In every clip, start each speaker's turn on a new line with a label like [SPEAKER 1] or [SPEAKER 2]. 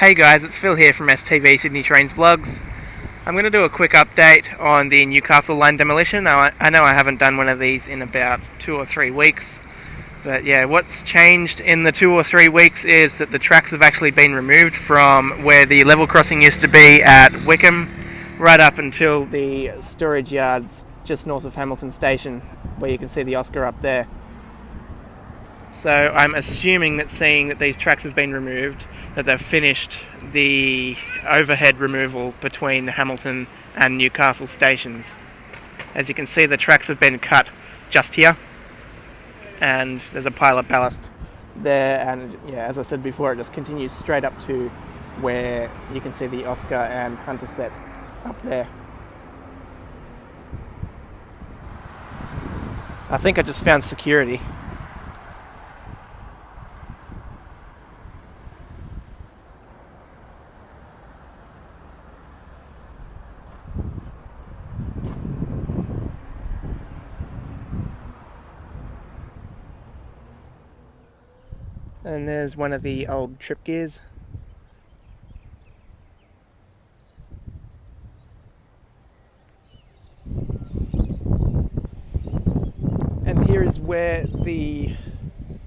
[SPEAKER 1] Hey guys, it's Phil here from STV Sydney Trains Vlogs. I'm going to do a quick update on the Newcastle line demolition. Now, I know I haven't done one of these in about 2 or 3 weeks, but yeah, what's changed in the 2 or 3 weeks is that the tracks have actually been removed from where the level crossing used to be at Wickham, right up until the storage yards just north of Hamilton Station, where you can see the Oscar up there. So I'm assuming that seeing that these tracks have been removed, that they've finished the overhead removal between Hamilton and Newcastle stations. As you can see, the tracks have been cut just here, and there's a pile of ballast there, and yeah, as I said before, it just continues straight up to where you can see the Oscar and Hunter set up there. I think I just found security. And there's one of the old trip gears. And here is where the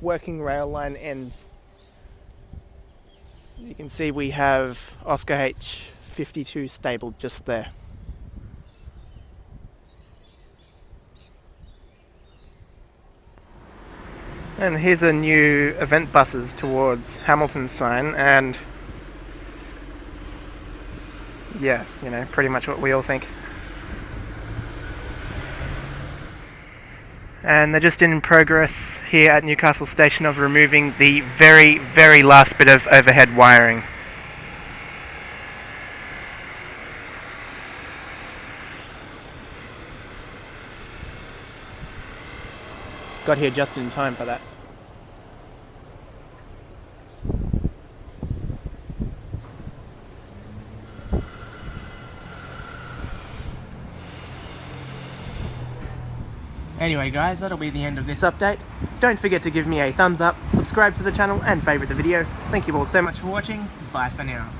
[SPEAKER 1] working rail line ends. As you can see, we have Oscar H52 stabled just there. And here's a new event buses towards Hamilton sign, and yeah, you know, pretty much what we all think. And they're just in progress here at Newcastle Station of removing the very, very last bit of overhead wiring. Got here just in time for that. Anyway guys, that'll be the end of this update. Don't forget to give me a thumbs up, subscribe to the channel and favourite the video. Thank you all so much for watching. Bye for now.